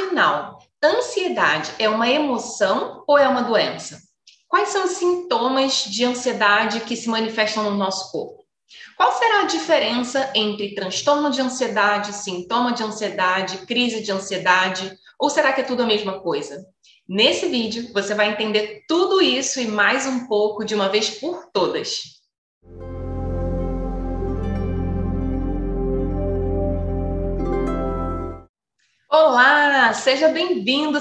Afinal, ansiedade é uma emoção ou é uma doença? Quais são os sintomas de ansiedade que se manifestam no nosso corpo? Qual será a diferença entre transtorno de ansiedade, sintoma de ansiedade, crise de ansiedade? Ou será que é tudo a mesma coisa? Nesse vídeo, você vai entender tudo isso e mais um pouco de uma vez por todas. Olá, seja bem-vinda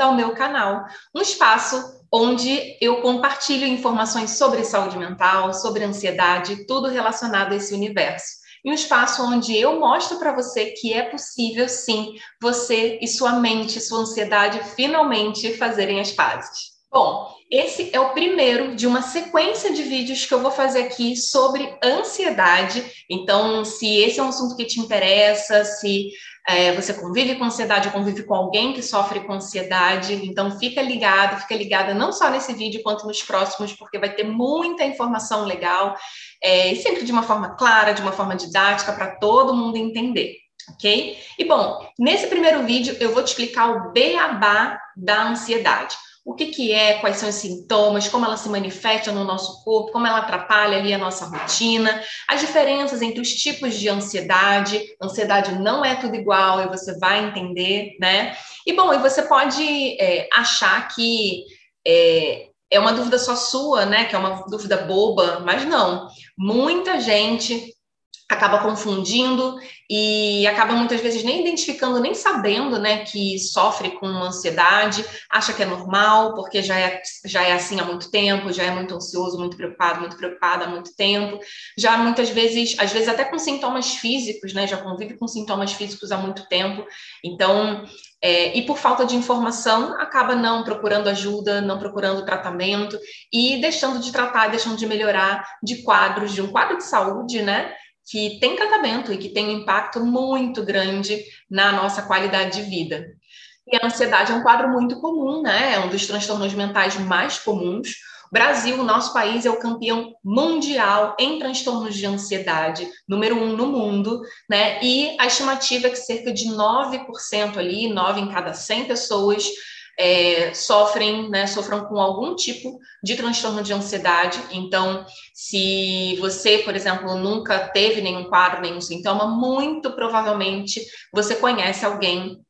ao meu canal, um espaço onde eu compartilho informações sobre saúde mental, sobre ansiedade, tudo relacionado a esse universo. E um espaço onde eu mostro para você que é possível, sim, você e sua mente, sua ansiedade finalmente fazerem as pazes. Bom, esse é o primeiro de uma sequência de vídeos que eu vou fazer aqui sobre ansiedade. Então, se esse é um assunto que te interessa, se você convive com ansiedade ou convive com alguém que sofre com ansiedade, então fica ligada não só nesse vídeo quanto nos próximos, porque vai ter muita informação legal, e sempre de uma forma clara, de uma forma didática, para todo mundo entender. Ok? E bom, nesse primeiro vídeo eu vou te explicar o beabá da ansiedade. O que é, quais são os sintomas, como ela se manifesta no nosso corpo, como ela atrapalha ali a nossa rotina, as diferenças entre os tipos de ansiedade. Ansiedade não é tudo igual e você vai entender, né? E bom, e você pode achar que é uma dúvida só sua, né? Que é uma dúvida boba, mas não. Muita gente acaba confundindo e acaba muitas vezes nem identificando, nem sabendo, né, que sofre com ansiedade, acha que é normal, porque já é assim há muito tempo, já é muito ansioso, muito preocupada há muito tempo, já muitas vezes, às vezes até com sintomas físicos, né, já convive com sintomas físicos há muito tempo, então, e por falta de informação, acaba não procurando ajuda, não procurando tratamento e deixando de tratar, deixando de melhorar de um quadro de saúde, né, que tem tratamento e que tem um impacto muito grande na nossa qualidade de vida. E a ansiedade é um quadro muito comum, né? É um dos transtornos mentais mais comuns. O Brasil, o nosso país, é o campeão mundial em transtornos de ansiedade, número 1 no mundo, né? E a estimativa é que cerca de 9% ali, 9 em cada 100 pessoas, sofram com algum tipo de transtorno de ansiedade. Então, se você, por exemplo, nunca teve nenhum quadro, nenhum sintoma, muito provavelmente você conhece alguém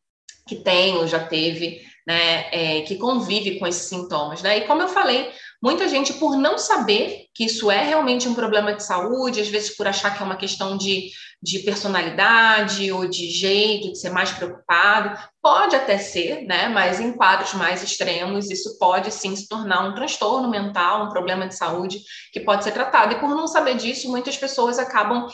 que tem ou já teve, né, que convive com esses sintomas, né? E como eu falei, muita gente, por não saber que isso é realmente um problema de saúde, às vezes por achar que é uma questão de personalidade ou de jeito, de ser mais preocupado, pode até ser, né? Mas em quadros mais extremos, isso pode sim se tornar um transtorno mental, um problema de saúde que pode ser tratado. E por não saber disso, muitas pessoas acabam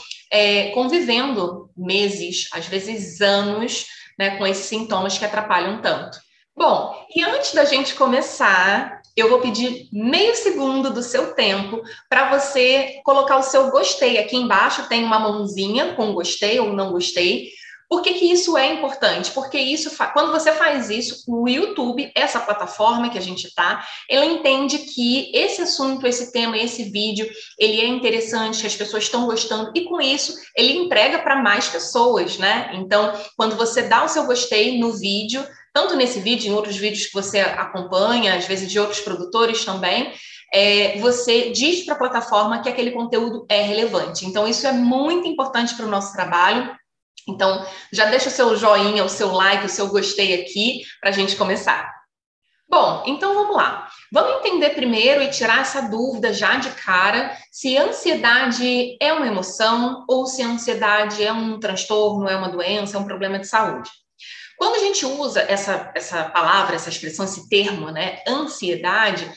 convivendo meses, às vezes anos, né, com esses sintomas que atrapalham tanto. Bom, e antes da gente começar, eu vou pedir meio segundo do seu tempo para você colocar o seu gostei. Aqui embaixo tem uma mãozinha com gostei ou não gostei. Por que isso é importante? Porque quando você faz isso, o YouTube, essa plataforma que a gente está, ela entende que esse assunto, esse tema, esse vídeo, ele é interessante, que as pessoas estão gostando, e com isso ele entrega para mais pessoas, né? Então, quando você dá o seu gostei no vídeo, tanto nesse vídeo, em outros vídeos que você acompanha, às vezes de outros produtores também, você diz para a plataforma que aquele conteúdo é relevante. Então, isso é muito importante para o nosso trabalho. Então, já deixa o seu joinha, o seu like, o seu gostei aqui para a gente começar. Bom, então vamos lá. Vamos entender primeiro e tirar essa dúvida já de cara se ansiedade é uma emoção ou se ansiedade é um transtorno, é uma doença, é um problema de saúde. Quando a gente usa essa palavra, essa expressão, esse termo, né, ansiedade,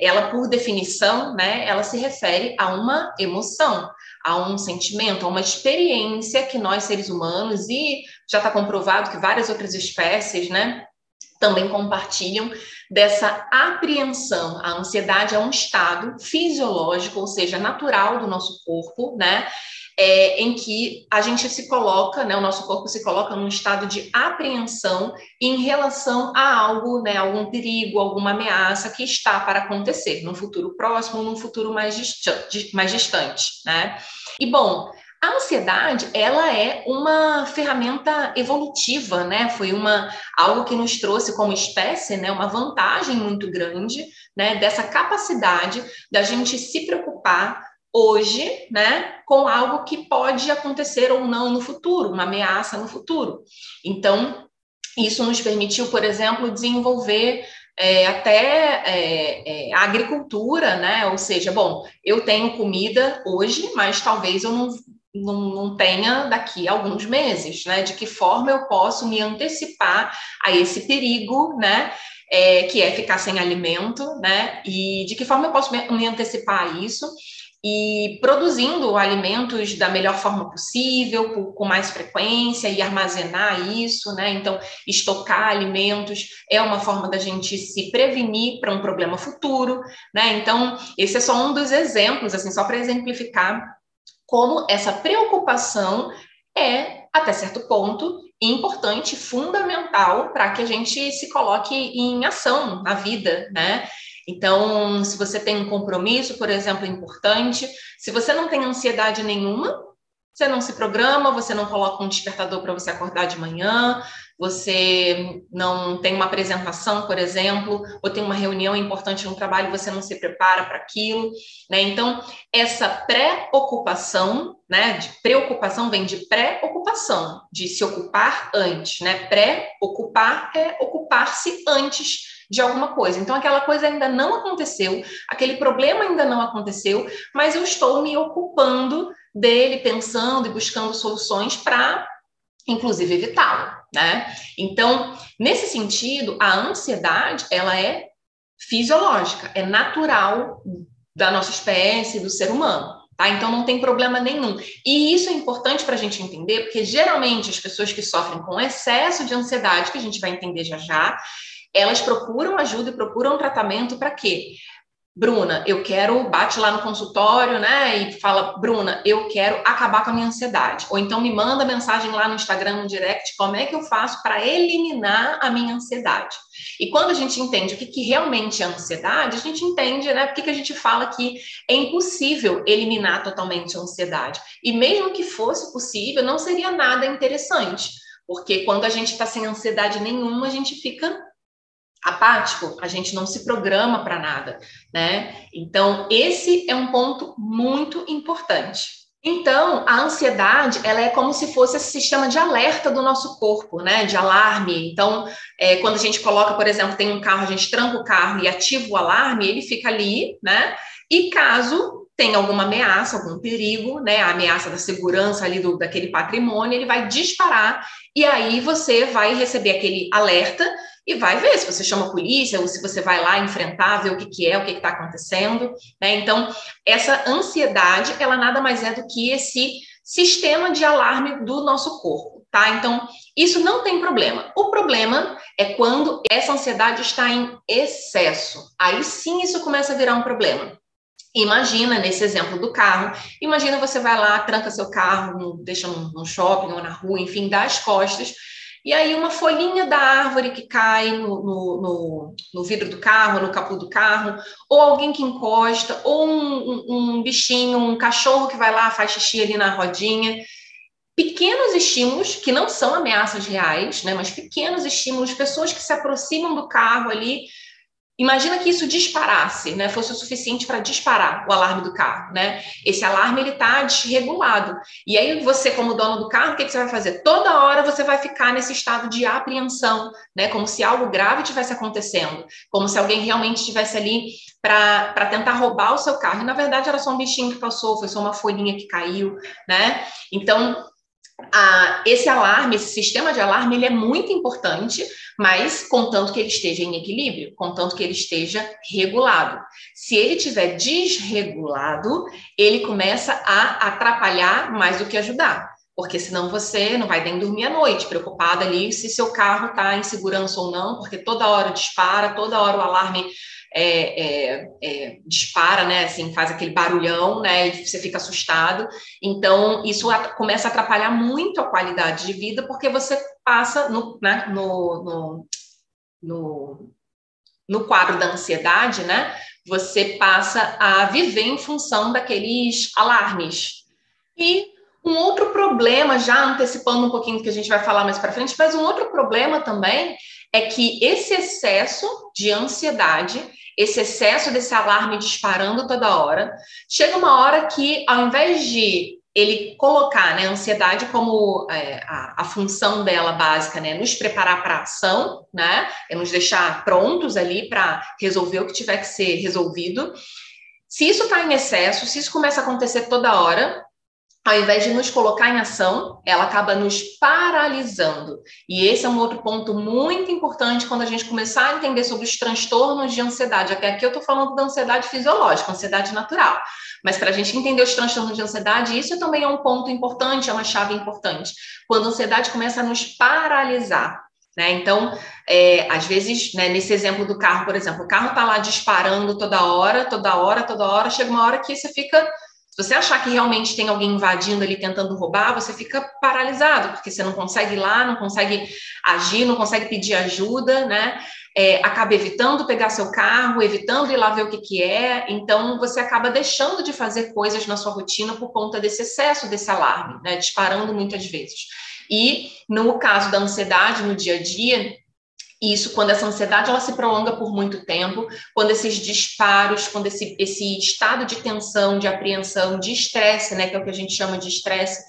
ela por definição, né, ela se refere a uma emoção, a um sentimento, a uma experiência que nós seres humanos, e já está comprovado que várias outras espécies, né, também compartilham dessa apreensão. A ansiedade é um estado fisiológico, ou seja, natural do nosso corpo, né? Em que a gente se coloca, né, o nosso corpo se coloca num estado de apreensão em relação a algo, né, algum perigo, alguma ameaça que está para acontecer num futuro próximo, num futuro mais distante, né? E bom, A ansiedade, ela é uma ferramenta evolutiva, né? Foi algo que nos trouxe como espécie, né? Uma vantagem muito grande, né? Dessa capacidade da gente se preocupar hoje, né? Com algo que pode acontecer ou não no futuro, uma ameaça no futuro. Então, isso nos permitiu, por exemplo, desenvolver a agricultura, né? Ou seja, bom, eu tenho comida hoje, mas talvez eu não tenha daqui a alguns meses, né? De que forma eu posso me antecipar a esse perigo, né? Que é ficar sem alimento, né? E de que forma eu posso me antecipar a isso? E produzindo alimentos da melhor forma possível, com mais frequência, e armazenar isso, né? Então, estocar alimentos é uma forma da gente se prevenir para um problema futuro, né? Então, esse é só um dos exemplos, assim, só para exemplificar como essa preocupação é, até certo ponto, importante, fundamental para que a gente se coloque em ação na vida, né? Então, se você tem um compromisso, por exemplo, importante, se você não tem ansiedade nenhuma, você não se programa, você não coloca um despertador para você acordar de manhã, você não tem uma apresentação, por exemplo, ou tem uma reunião importante no trabalho, você não se prepara para aquilo, né? Então, essa preocupação, né? De preocupação vem de pré-ocupação, de se ocupar antes, né? Pré-ocupar é ocupar-se antes de alguma coisa. Então, aquela coisa ainda não aconteceu, aquele problema ainda não aconteceu, mas eu estou me ocupando dele, pensando e buscando soluções para, inclusive, evitá-lo, né? Então, nesse sentido, a ansiedade, ela é fisiológica, é natural da nossa espécie, do ser humano. Tá? Então, não tem problema nenhum. E isso é importante para a gente entender, porque geralmente as pessoas que sofrem com excesso de ansiedade, que a gente vai entender já já, elas procuram ajuda e procuram tratamento para quê? Bruna, eu quero, bate lá no consultório, né, e fala, Bruna, eu quero acabar com a minha ansiedade. Ou então me manda mensagem lá no Instagram, no direct, como é que eu faço para eliminar a minha ansiedade? E quando a gente entende o que realmente é ansiedade, a gente entende, né, porque que a gente fala que é impossível eliminar totalmente a ansiedade. E mesmo que fosse possível, não seria nada interessante. Porque quando a gente está sem ansiedade nenhuma, a gente fica apático, a gente não se programa para nada, né? Então, esse é um ponto muito importante. Então, a ansiedade, ela é como se fosse esse sistema de alerta do nosso corpo, né? De alarme. Então, quando a gente coloca, por exemplo, tem um carro, a gente tranca o carro e ativa o alarme, ele fica ali, né? E caso tenha alguma ameaça, algum perigo, né? A ameaça da segurança ali daquele patrimônio, ele vai disparar e aí você vai receber aquele alerta e vai ver se você chama a polícia ou se você vai lá enfrentar, ver o que é, o que está acontecendo, né? Então, essa ansiedade, ela nada mais é do que esse sistema de alarme do nosso corpo, tá? Então, isso não tem problema. O problema é quando essa ansiedade está em excesso. Aí sim isso começa a virar um problema. Imagina, nesse exemplo do carro, imagina você vai lá, tranca seu carro, deixa num shopping ou na rua, enfim, dá as costas, e aí uma folhinha da árvore que cai no vidro do carro, no capô do carro, ou alguém que encosta, ou um bichinho, um cachorro que vai lá, faz xixi ali na rodinha. Pequenos estímulos, que não são ameaças reais, né, mas pequenos estímulos, pessoas que se aproximam do carro ali. Imagina que isso disparasse, né? Fosse o suficiente para disparar o alarme do carro, né? Esse alarme, ele está desregulado. E aí você, como dono do carro, o que você vai fazer? Toda hora você vai ficar nesse estado de apreensão, né? Como se algo grave tivesse acontecendo, como se alguém realmente estivesse ali para tentar roubar o seu carro. E, na verdade, era só um bichinho que passou, foi só uma folhinha que caiu, né? Então, esse alarme, esse sistema de alarme, ele é muito importante, mas contanto que ele esteja em equilíbrio, contanto que ele esteja regulado. Se ele estiver desregulado, ele começa a atrapalhar mais do que ajudar, porque senão você não vai nem dormir à noite, preocupada ali se seu carro está em segurança ou não, porque toda hora dispara, toda hora o alarme dispara, né, assim, faz aquele barulhão, né, e você fica assustado. Então, isso começa a atrapalhar muito a qualidade de vida, porque você passa no quadro da ansiedade, né, você passa a viver em função daqueles alarmes. E Um outro problema, já antecipando um pouquinho do que a gente vai falar mais para frente, mas um outro problema também é que esse excesso de ansiedade, esse excesso desse alarme disparando toda hora, chega uma hora que, ao invés de ele colocar, né, a ansiedade como a função dela básica, né, nos preparar para a ação, né, é nos deixar prontos ali para resolver o que tiver que ser resolvido. Se isso está em excesso, se isso começa a acontecer toda hora, ao invés de nos colocar em ação, ela acaba nos paralisando. E esse é um outro ponto muito importante quando a gente começar a entender sobre os transtornos de ansiedade. Até aqui eu estou falando da ansiedade fisiológica, ansiedade natural. Mas para a gente entender os transtornos de ansiedade, isso também é um ponto importante, é uma chave importante. Quando a ansiedade começa a nos paralisar. Né? Então, às vezes, né, nesse exemplo do carro, por exemplo, o carro está lá disparando toda hora, chega uma hora que você fica... Se você achar que realmente tem alguém invadindo ali, tentando roubar, você fica paralisado, porque você não consegue ir lá, não consegue agir, não consegue pedir ajuda, né? Acaba evitando pegar seu carro, evitando ir lá ver o que é. Então, você acaba deixando de fazer coisas na sua rotina por conta desse excesso, desse alarme, né? Disparando muitas vezes. E, no caso da ansiedade, no dia a dia, isso, quando essa ansiedade ela se prolonga por muito tempo, quando esses disparos, quando esse estado de tensão, de apreensão, de estresse, né, que é o que a gente chama de estresse,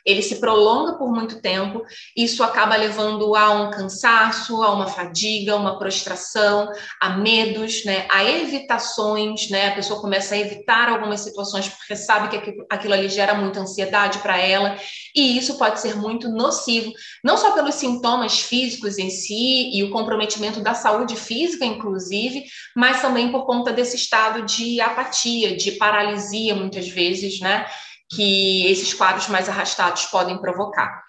ele se prolonga por muito tempo, isso acaba levando a um cansaço, a uma fadiga, a uma prostração, a medos, né, a evitações, né, a pessoa começa a evitar algumas situações porque sabe que aquilo ali gera muita ansiedade para ela, e isso pode ser muito nocivo, não só pelos sintomas físicos em si e o comprometimento da saúde física, inclusive, mas também por conta desse estado de apatia, de paralisia, muitas vezes, né, que esses quadros mais arrastados podem provocar.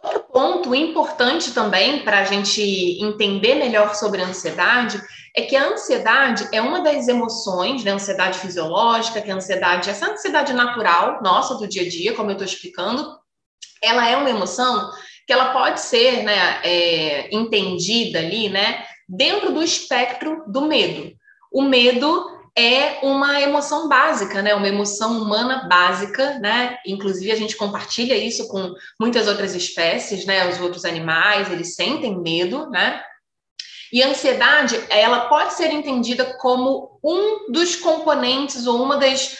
Outro ponto importante também para a gente entender melhor sobre a ansiedade é que a ansiedade é uma das emoções, né, ansiedade fisiológica, que a ansiedade, essa ansiedade natural nossa do dia a dia, como eu estou explicando, ela é uma emoção que ela pode ser, né, entendida ali, né, dentro do espectro do medo. O medo é uma emoção básica, né, uma emoção humana básica, né, inclusive a gente compartilha isso com muitas outras espécies, né, os outros animais, eles sentem medo, né, e a ansiedade, ela pode ser entendida como um dos componentes ou uma das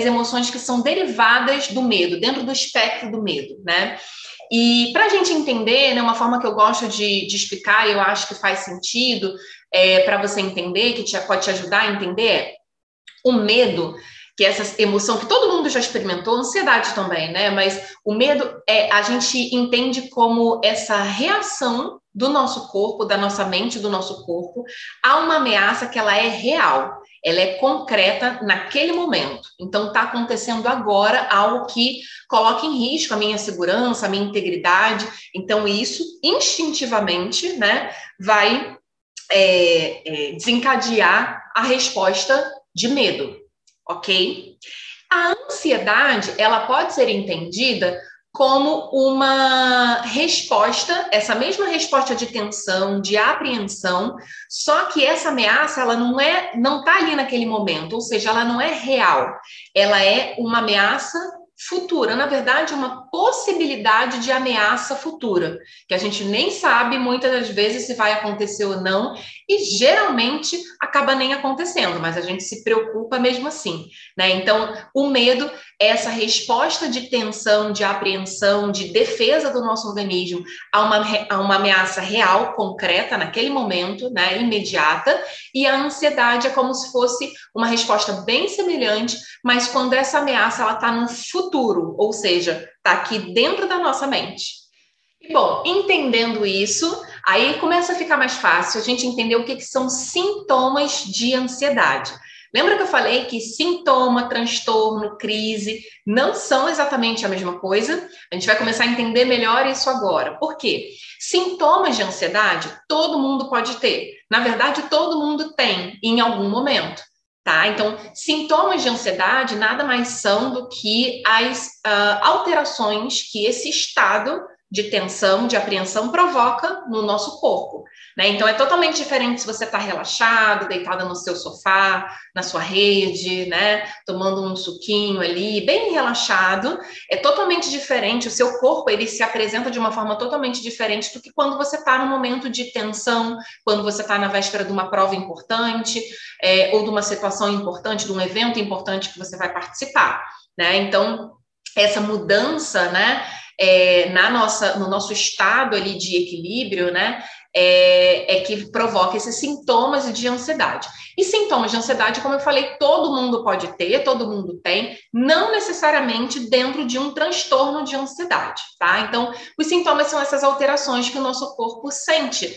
emoções que são derivadas do medo, dentro do espectro do medo, né? E para a gente entender, né, uma forma que eu gosto de explicar, e eu acho que faz sentido para você entender, que pode te ajudar a entender, é o medo, que é essa emoção que todo mundo já experimentou, ansiedade também, né? Mas o medo a gente entende como essa reação do nosso corpo, da nossa mente, do nosso corpo, a uma ameaça que ela é real, ela é concreta naquele momento. Então, está acontecendo agora algo que coloca em risco a minha segurança, a minha integridade. Então, isso, instintivamente, né, vai desencadear a resposta de medo, ok? A ansiedade, ela pode ser entendida como uma resposta, essa mesma resposta de tensão, de apreensão, só que essa ameaça, ela não está ali naquele momento, ou seja, ela não é real, ela é uma ameaça futura, na verdade, uma possibilidade de ameaça futura, que a gente nem sabe muitas das vezes se vai acontecer ou não, e geralmente acaba nem acontecendo, mas a gente se preocupa mesmo assim, né? Então, o medo é essa resposta de tensão, de apreensão, de defesa do nosso organismo a uma ameaça real, concreta, naquele momento, né, imediata, e a ansiedade é como se fosse uma resposta bem semelhante, mas quando essa ameaça ela está no futuro, ou seja, está aqui dentro da nossa mente. E, bom, entendendo isso, aí começa a ficar mais fácil a gente entender o que são sintomas de ansiedade. Lembra que eu falei que sintoma, transtorno, crise não são exatamente a mesma coisa? A gente vai começar a entender melhor isso agora. Por quê? Sintomas de ansiedade todo mundo pode ter. Na verdade, todo mundo tem em algum momento. Tá? Então, sintomas de ansiedade nada mais são do que as alterações que esse estado de tensão, de apreensão provoca no nosso corpo, né? Então, é totalmente diferente se você está relaxado, deitada no seu sofá, na sua rede, né? Tomando um suquinho ali, bem relaxado. É totalmente diferente. O seu corpo, ele se apresenta de uma forma totalmente diferente do que quando você está num momento de tensão, quando você está na véspera de uma prova importante, ou de uma situação importante, de um evento importante que você vai participar, né? Então, essa mudança, né, no nosso estado ali de equilíbrio, né, que provoca esses sintomas de ansiedade. E sintomas de ansiedade, como eu falei, todo mundo pode ter, todo mundo tem, não necessariamente dentro de um transtorno de ansiedade, tá? Então, os sintomas são essas alterações que o nosso corpo sente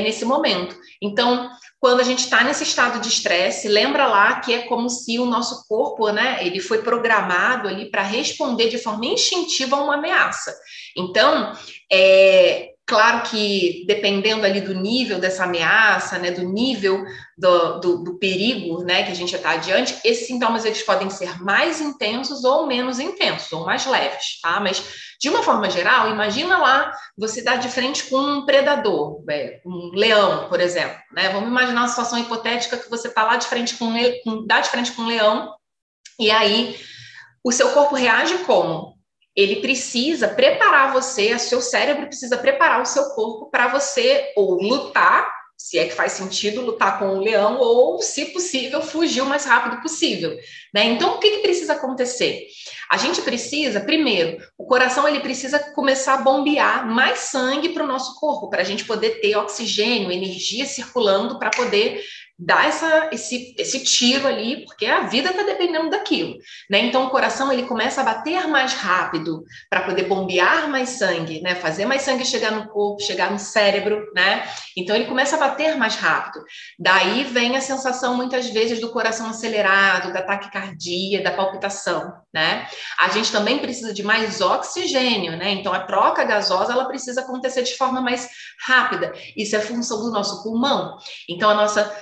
nesse momento. Então, quando a gente está nesse estado de estresse, lembra lá que é como se o nosso corpo, né, ele foi programado ali para responder de forma instintiva a uma ameaça. Então, claro que dependendo ali do nível dessa ameaça, né, do nível do perigo, né, que a gente está adiante, esses sintomas eles podem ser mais intensos ou menos intensos, ou mais leves, tá? Mas, de uma forma geral, imagina lá você dá de frente com um predador, um leão, por exemplo, né? Vamos imaginar uma situação hipotética que você está lá de frente dá de frente com um leão, e aí o seu corpo reage como? Ele precisa preparar você, o seu cérebro precisa preparar o seu corpo para você ou lutar, se é que faz sentido lutar com o leão, ou, se possível, fugir o mais rápido possível, né? Então, o que precisa acontecer? A gente precisa, primeiro, o coração ele precisa começar a bombear mais sangue para o nosso corpo, para a gente poder ter oxigênio, energia circulando para poder dar esse tiro ali, porque a vida está dependendo daquilo, né? Então, o coração ele começa a bater mais rápido para poder bombear mais sangue, né? Fazer mais sangue chegar no corpo, chegar no cérebro, né? Então, ele começa a bater mais rápido. Daí vem a sensação, muitas vezes, do coração acelerado, da taquicardia, da palpitação, né? A gente também precisa de mais oxigênio, né? Então, a troca gasosa, ela precisa acontecer de forma mais rápida. Isso é função do nosso pulmão. Então, a nossa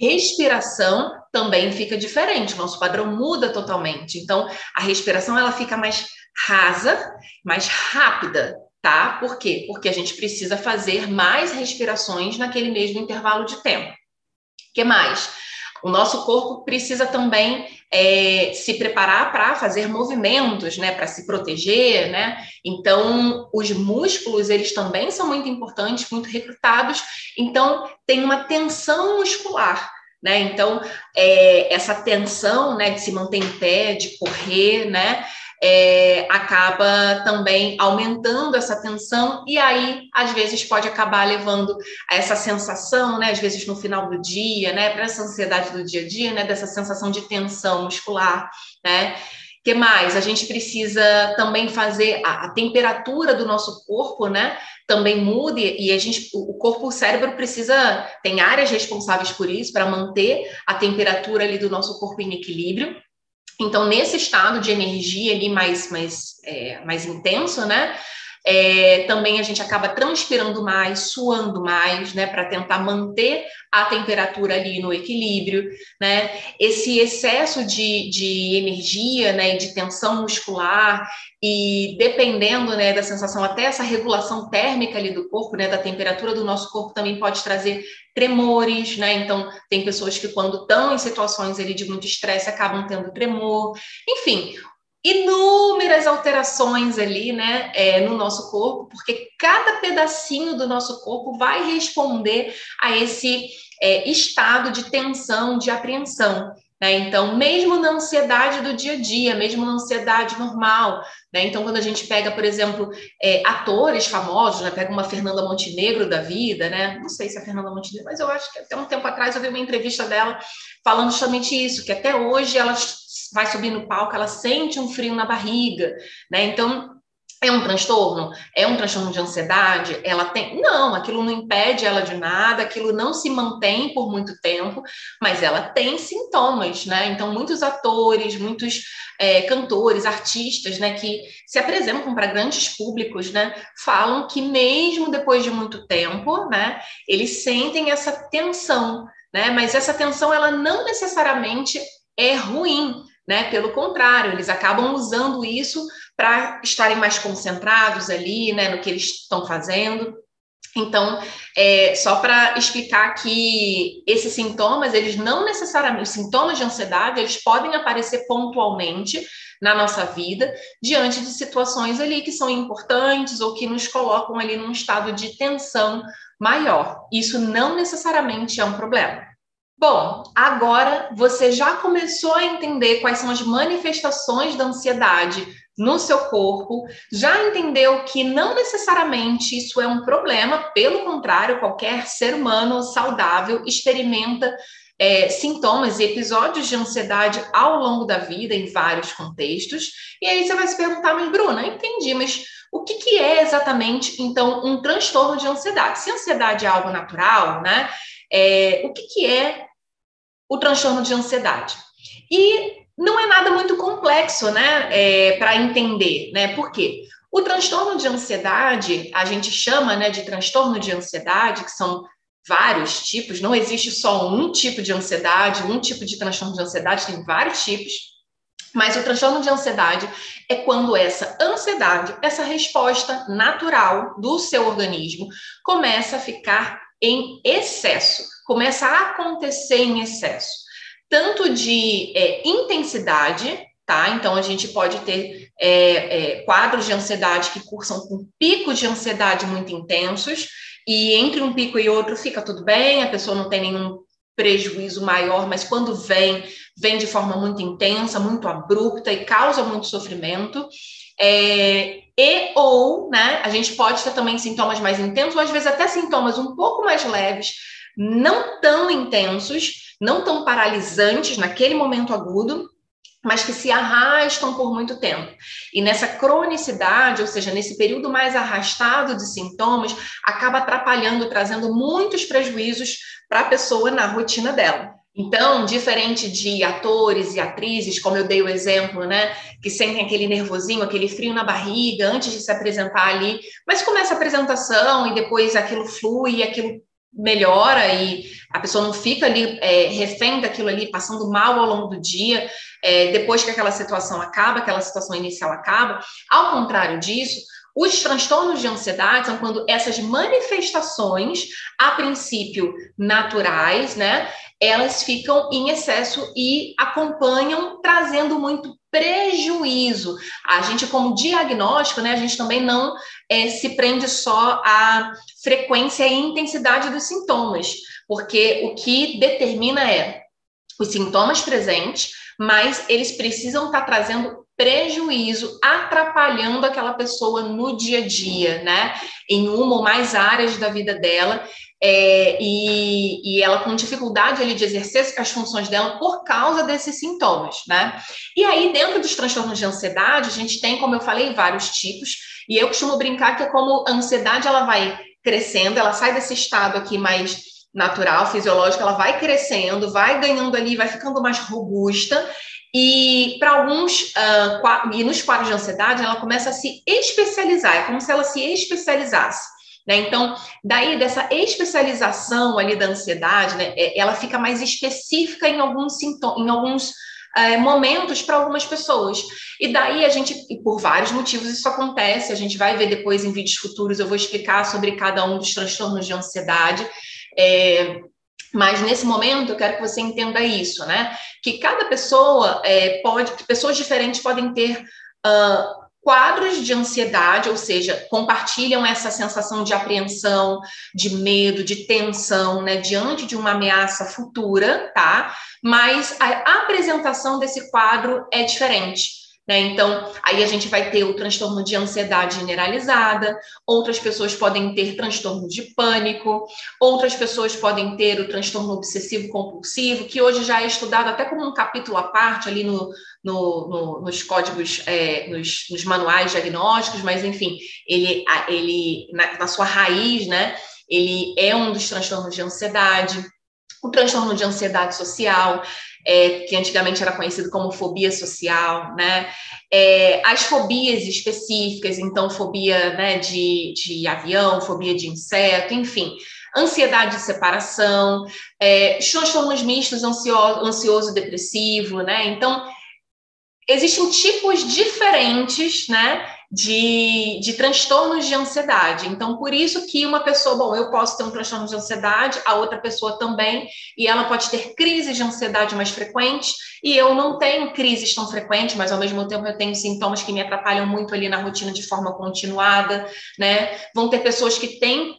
respiração também fica diferente, o nosso padrão muda totalmente. Então, a respiração ela fica mais rasa, mais rápida, tá? Por quê? Porque a gente precisa fazer mais respirações naquele mesmo intervalo de tempo. O que mais? O nosso corpo precisa também se preparar para fazer movimentos, né, para se proteger, né? Então, os músculos, eles também são muito importantes, muito recrutados. Então, tem uma tensão muscular, né? Então, essa tensão, né, de se manter em pé, de correr, né? Acaba também aumentando essa tensão e aí, às vezes, pode acabar levando a essa sensação, né, às vezes no final do dia, né, para essa ansiedade do dia a dia, né, dessa sensação de tensão muscular, né. O que mais? A gente precisa também fazer a temperatura do nosso corpo, né, também muda e o corpo, o cérebro precisa, tem áreas responsáveis por isso, para manter a temperatura ali do nosso corpo em equilíbrio. Então, nesse estado de energia ali mais intenso, né? Também a gente acaba transpirando mais, suando mais, né? Para tentar manter a temperatura ali no equilíbrio, né? Esse excesso de energia, né? E de tensão muscular e dependendo, né? Da sensação, até essa regulação térmica ali do corpo, né? Da temperatura do nosso corpo também pode trazer tremores, né? Então, tem pessoas que quando estão em situações ali de muito estresse acabam tendo tremor. Enfim, inúmeras alterações ali, né, no nosso corpo, porque cada pedacinho do nosso corpo vai responder a esse estado de tensão, de apreensão. Né? Então, mesmo na ansiedade do dia a dia, mesmo na ansiedade normal, né? Então, quando a gente pega, por exemplo, atores famosos, né? Pega uma Fernanda Montenegro da vida, né? Não sei se é a Fernanda Montenegro, mas eu acho que até um tempo atrás eu vi uma entrevista dela falando justamente isso, que até hoje ela vai subir no palco, ela sente um frio na barriga, né? Então, é um transtorno? É um transtorno de ansiedade? Ela tem? Não, aquilo não impede ela de nada, aquilo não se mantém por muito tempo, mas ela tem sintomas, né? Então, muitos atores, muitos cantores, artistas, né, que se apresentam para grandes públicos, né, falam que mesmo depois de muito tempo, né, eles sentem essa tensão, né? Mas essa tensão, ela não necessariamente é ruim, né? Pelo contrário, eles acabam usando isso para estarem mais concentrados ali, né, no que eles estão fazendo. Então, só para explicar que esses sintomas, eles não necessariamente, os sintomas de ansiedade, eles podem aparecer pontualmente na nossa vida, diante de situações ali que são importantes ou que nos colocam ali num estado de tensão maior. Isso não necessariamente é um problema. Bom, agora você já começou a entender quais são as manifestações da ansiedade no seu corpo, já entendeu que não necessariamente isso é um problema, pelo contrário, qualquer ser humano saudável experimenta sintomas e episódios de ansiedade ao longo da vida, em vários contextos. E aí você vai se perguntar, mas Bruna, entendi, mas o que é exatamente, então, um transtorno de ansiedade? Se ansiedade é algo natural, né? O que é o transtorno de ansiedade? E não é nada muito complexo, né, para entender, né? Por quê? O transtorno de ansiedade, a gente chama, né, de transtorno de ansiedade, que são vários tipos, não existe só um tipo de ansiedade, um tipo de transtorno de ansiedade, tem vários tipos, mas o transtorno de ansiedade é quando essa ansiedade, essa resposta natural do seu organismo começa a ficar em excesso, começa a acontecer em excesso, tanto de intensidade, tá? Então a gente pode ter quadros de ansiedade que cursam com picos de ansiedade muito intensos, e entre um pico e outro fica tudo bem, a pessoa não tem nenhum prejuízo maior, mas quando vem de forma muito intensa, muito abrupta e causa muito sofrimento. Ou, né, a gente pode ter também sintomas mais intensos, ou às vezes até sintomas um pouco mais leves, não tão intensos, não tão paralisantes naquele momento agudo, mas que se arrastam por muito tempo. E nessa cronicidade, ou seja, nesse período mais arrastado de sintomas, acaba atrapalhando, trazendo muitos prejuízos para a pessoa na rotina dela. Então, diferente de atores e atrizes, como eu dei o exemplo, né, que sentem aquele nervosinho, aquele frio na barriga antes de se apresentar ali, mas começa a apresentação e depois aquilo flui e aquilo melhora e a pessoa não fica ali refém daquilo ali, passando mal ao longo do dia, depois que aquela situação acaba, aquela situação inicial acaba. Ao contrário disso, os transtornos de ansiedade são quando essas manifestações, a princípio naturais, né, elas ficam em excesso e acompanham trazendo muito prejuízo. A gente, como diagnóstico, né, a gente também não se prende só à frequência e intensidade dos sintomas, porque o que determina os sintomas presentes, mas eles precisam estar trazendo prejuízo, atrapalhando aquela pessoa no dia a dia, né? Em uma ou mais áreas da vida dela, e ela com dificuldade ali de exercer as funções dela por causa desses sintomas, né? E aí, dentro dos transtornos de ansiedade, a gente tem, como eu falei, vários tipos, e eu costumo brincar que é como a ansiedade, ela vai crescendo, ela sai desse estado aqui mais natural, fisiológica, ela vai crescendo, vai ganhando ali, vai ficando mais robusta, e para alguns, e nos quadros de ansiedade, ela começa a se especializar, é como se ela se especializasse, né? Então, daí dessa especialização ali da ansiedade, né, ela fica mais específica em alguns sintomas, em alguns momentos para algumas pessoas. E daí a gente, e por vários motivos isso acontece, a gente vai ver depois em vídeos futuros, eu vou explicar sobre cada um dos transtornos de ansiedade, mas nesse momento eu quero que você entenda isso, né? Que cada pessoa pessoas diferentes podem ter quadros de ansiedade, ou seja, compartilham essa sensação de apreensão, de medo, de tensão, né, diante de uma ameaça futura, tá? Mas a apresentação desse quadro é diferente, né? Então, aí a gente vai ter o transtorno de ansiedade generalizada, outras pessoas podem ter transtorno de pânico, outras pessoas podem ter o transtorno obsessivo-compulsivo, que hoje já é estudado até como um capítulo à parte ali nos códigos, nos manuais diagnósticos, mas enfim, ele na sua raiz, né, ele é um dos transtornos de ansiedade. O transtorno de ansiedade social, que antigamente era conhecido como fobia social, né? As fobias específicas, então fobia, né, de avião, fobia de inseto, enfim, ansiedade de separação, transtornos mistos, ansioso, depressivo, né? Então, existem tipos diferentes, né, de transtornos de ansiedade. Então, por isso que uma pessoa, bom, eu posso ter um transtorno de ansiedade, a outra pessoa também, e ela pode ter crises de ansiedade mais frequentes, e eu não tenho crises tão frequentes, mas ao mesmo tempo eu tenho sintomas que me atrapalham muito ali na rotina de forma continuada, né? Vão ter pessoas que têm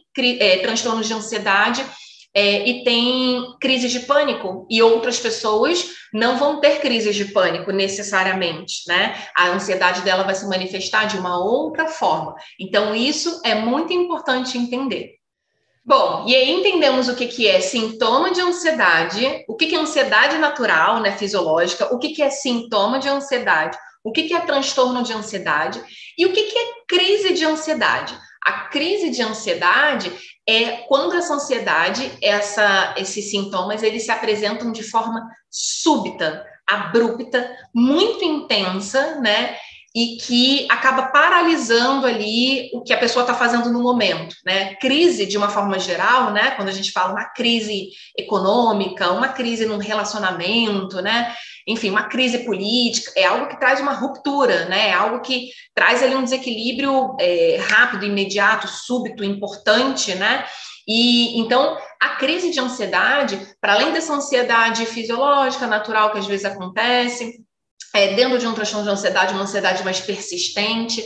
transtornos de ansiedade, e tem crises de pânico, e outras pessoas não vão ter crises de pânico necessariamente, né? A ansiedade dela vai se manifestar de uma outra forma. Então, isso é muito importante entender. Bom, e aí entendemos o que é sintoma de ansiedade, o que é ansiedade natural, né, fisiológica, o que é sintoma de ansiedade, o que é transtorno de ansiedade e o que é crise de ansiedade. A crise de ansiedade é quando essa ansiedade, esses sintomas, eles se apresentam de forma súbita, abrupta, muito intensa, né? E que acaba paralisando ali o que a pessoa está fazendo no momento, né? Crise, de uma forma geral, né? Quando a gente fala uma crise econômica, uma crise num relacionamento, né? Enfim, uma crise política, é algo que traz uma ruptura, né? É algo que traz ali um desequilíbrio rápido, imediato, súbito, importante, né? E então a crise de ansiedade, para além dessa ansiedade fisiológica, natural, que às vezes acontece, dentro de um transtorno de ansiedade, uma ansiedade mais persistente,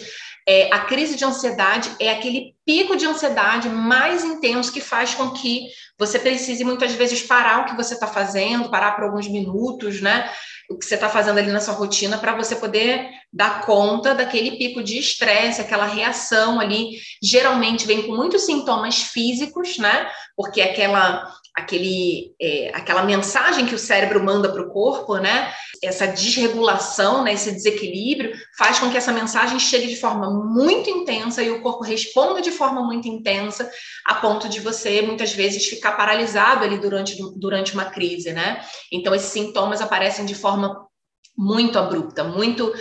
a crise de ansiedade é aquele pico de ansiedade mais intenso que faz com que você precise muitas vezes parar o que você está fazendo, parar por alguns minutos, né? O que você está fazendo ali na sua rotina para você poder dar conta daquele pico de estresse, aquela reação ali, geralmente vem com muitos sintomas físicos, né? Porque aquela mensagem que o cérebro manda para o corpo, né? Essa desregulação, né? Esse desequilíbrio faz com que essa mensagem chegue de forma muito intensa e o corpo responda de forma muito intensa, a ponto de você, muitas vezes, ficar paralisado ali durante uma crise, né? Então, esses sintomas aparecem de forma muito abrupta, muito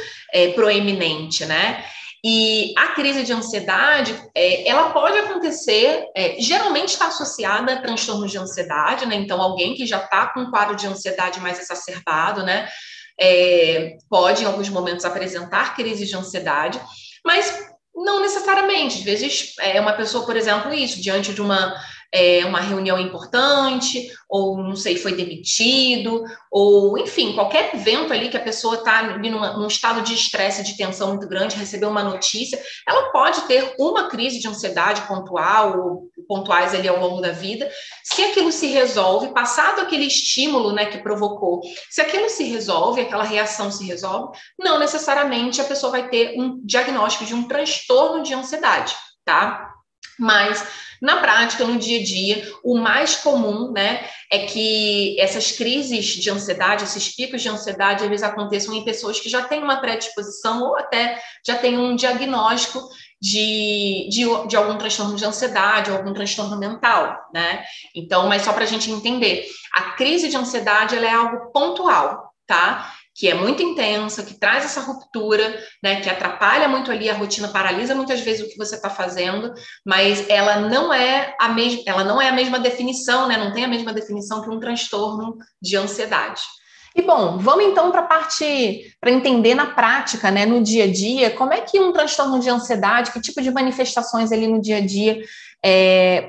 proeminente, né? E a crise de ansiedade, ela pode acontecer, geralmente está associada a transtornos de ansiedade, né? Então, alguém que já está com um quadro de ansiedade mais exacerbado, né? Pode, em alguns momentos, apresentar crises de ansiedade, mas não necessariamente. Às vezes, uma pessoa, por exemplo, diante de uma reunião importante, ou, não sei, foi demitido, ou, enfim, qualquer evento ali que a pessoa está num estado de estresse, de tensão muito grande, recebeu uma notícia, ela pode ter uma crise de ansiedade pontual, ou pontuais ali ao longo da vida. Se aquilo se resolve, passado aquele estímulo, né, que provocou, se aquilo se resolve, aquela reação se resolve, não necessariamente a pessoa vai ter um diagnóstico de um transtorno de ansiedade, tá? Mas, na prática, no dia a dia, o mais comum, né, é que essas crises de ansiedade, esses picos de ansiedade, eles aconteçam em pessoas que já têm uma predisposição ou até já têm um diagnóstico de algum transtorno de ansiedade ou algum transtorno mental, né? Então, mas só para a gente entender, a crise de ansiedade, ela é algo pontual, tá? Que é muito intensa, que traz essa ruptura, né, que atrapalha muito ali a rotina, paralisa muitas vezes o que você está fazendo, mas ela não é a mesma definição, né, não tem a mesma definição que um transtorno de ansiedade. E bom, vamos então para a parte, para entender na prática, né, no dia a dia, como é que um transtorno de ansiedade, que tipo de manifestações ali no dia a dia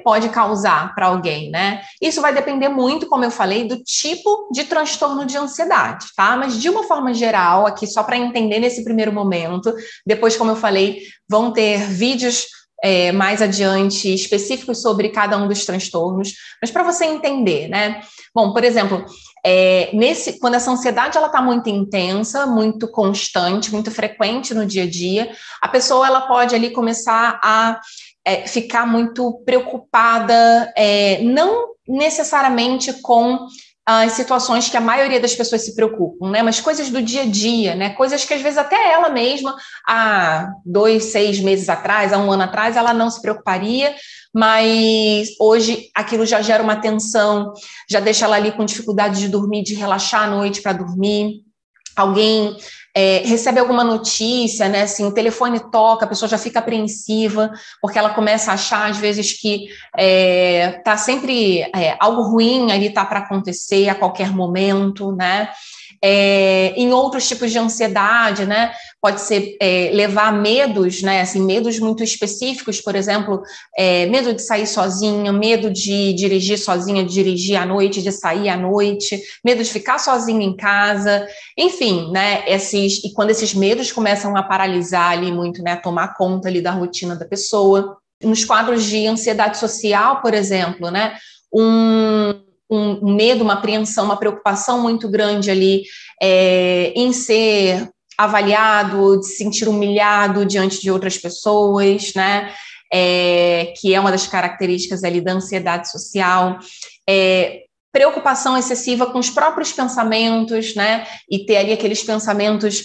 pode causar para alguém, né? Isso vai depender muito, como eu falei, do tipo de transtorno de ansiedade, tá? Mas de uma forma geral, aqui só para entender nesse primeiro momento, depois, como eu falei, vão ter vídeos mais adiante específicos sobre cada um dos transtornos, mas para você entender, né? Bom, por exemplo, quando essa ansiedade ela está muito intensa, muito constante, muito frequente no dia a dia, a pessoa ela pode ali começar a ficar muito preocupada, não necessariamente com as situações que a maioria das pessoas se preocupam, né? Mas coisas do dia a dia, né? Coisas que às vezes até ela mesma, há 2, 6 meses atrás, há 1 ano atrás, ela não se preocuparia, mas hoje aquilo já gera uma tensão, já deixa ela ali com dificuldade de dormir, de relaxar à noite para dormir. Alguém recebe alguma notícia, né? Assim, o telefone toca, a pessoa já fica apreensiva, porque ela começa a achar, às vezes, que tá sempre algo ruim ali tá para acontecer a qualquer momento, né? Em outros tipos de ansiedade, né? Pode ser levar a medos, né? Assim, medos muito específicos, por exemplo, medo de sair sozinha, medo de dirigir sozinha, de dirigir à noite, de sair à noite, medo de ficar sozinha em casa, enfim, né? E quando esses medos começam a paralisar ali muito, né? A tomar conta ali da rotina da pessoa. Nos quadros de ansiedade social, por exemplo, né? Um medo, uma apreensão, uma preocupação muito grande ali em ser avaliado, de se sentir humilhado diante de outras pessoas, né? Que é uma das características ali da ansiedade social. Preocupação excessiva com os próprios pensamentos, né? E ter ali aqueles pensamentos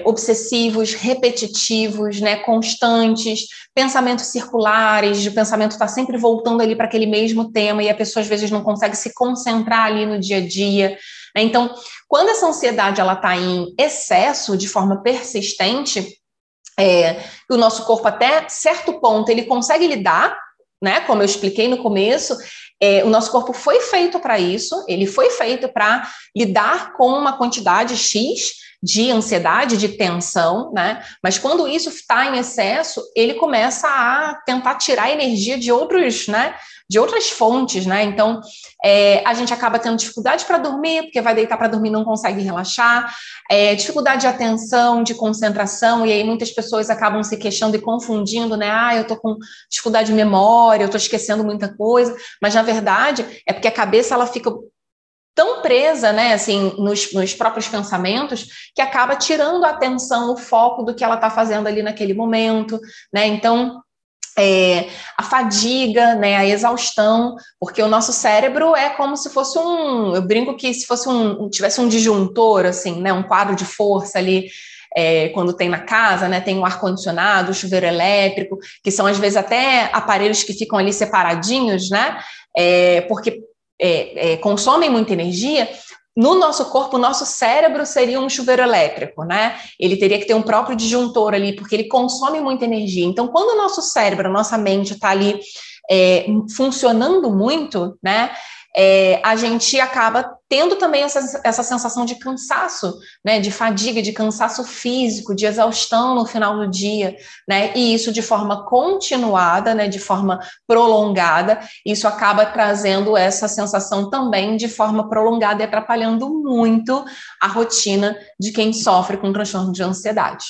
obsessivos, repetitivos, né? Constantes, pensamentos circulares, de pensamento estar sempre voltando ali para aquele mesmo tema e a pessoa às vezes não consegue se concentrar ali no dia a dia, né? Então, quando essa ansiedade ela está em excesso, de forma persistente, o nosso corpo até certo ponto ele consegue lidar, né? Como eu expliquei no começo, o nosso corpo foi feito para isso, ele foi feito para lidar com uma quantidade X de ansiedade, de tensão, né? Mas quando isso está em excesso, ele começa a tentar tirar energia de outros, né? De outras fontes, né? Então, a gente acaba tendo dificuldade para dormir, porque vai deitar para dormir e não consegue relaxar, dificuldade de atenção, de concentração, e aí muitas pessoas acabam se queixando e confundindo, né? Eu tô com dificuldade de memória, eu tô esquecendo muita coisa, mas na verdade é porque a cabeça ela fica tão presa, né, assim, nos próprios pensamentos, que acaba tirando a atenção, o foco do que ela está fazendo ali naquele momento, né? Então, a fadiga, né, a exaustão, porque o nosso cérebro é como se fosse eu brinco que se fosse tivesse um disjuntor, assim, né, um quadro de força ali, quando tem na casa, né, tem o ar-condicionado, o chuveiro elétrico, que são às vezes até aparelhos que ficam ali separadinhos, né, porque consomem muita energia. No nosso corpo, o nosso cérebro seria um chuveiro elétrico, né? Ele teria que ter um próprio disjuntor ali, porque ele consome muita energia. Então, quando o nosso cérebro, a nossa mente está ali funcionando muito, né? A gente acaba tendo também essa sensação de cansaço, né? De fadiga, de cansaço físico, de exaustão no final do dia, né? E isso de forma continuada, né? De forma prolongada, isso acaba trazendo essa sensação também de forma prolongada e atrapalhando muito a rotina de quem sofre com transtorno de ansiedade.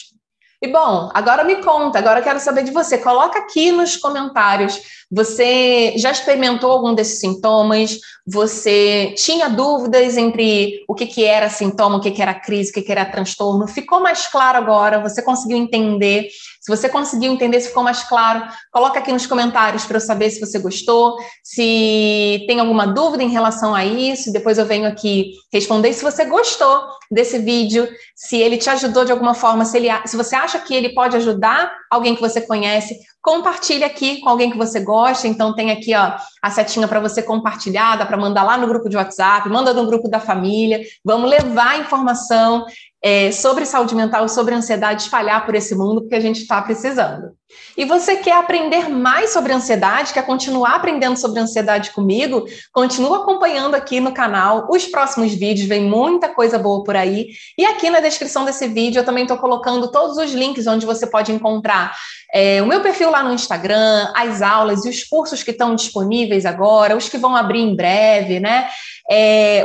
E bom, agora me conta, agora eu quero saber de você. Coloca aqui nos comentários. Você já experimentou algum desses sintomas? Você tinha dúvidas entre o que era sintoma, o que era crise, o que era transtorno? Ficou mais claro agora? Você conseguiu entender? Se você conseguiu entender, se ficou mais claro, coloca aqui nos comentários para eu saber se você gostou, se tem alguma dúvida em relação a isso, depois eu venho aqui responder. E se você gostou desse vídeo, se ele te ajudou de alguma forma, se você acha que ele pode ajudar alguém que você conhece, compartilhe aqui com alguém que você gosta. Então tem aqui ó, a setinha para você compartilhar, dá para mandar lá no grupo de WhatsApp, manda no grupo da família. Vamos levar informação sobre saúde mental, sobre ansiedade, espalhar por esse mundo, porque a gente está precisando. E você quer aprender mais sobre ansiedade, quer continuar aprendendo sobre ansiedade comigo? Continua acompanhando aqui no canal os próximos vídeos, vem muita coisa boa por aí. E aqui na descrição desse vídeo eu também estou colocando todos os links onde você pode encontrar o meu perfil lá no Instagram, as aulas e os cursos que estão disponíveis agora, os que vão abrir em breve, né?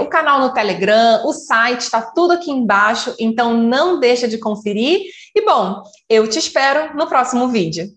O canal no Telegram, o site, está tudo aqui embaixo, então não deixa de conferir. E bom, eu te espero no próximo vídeo.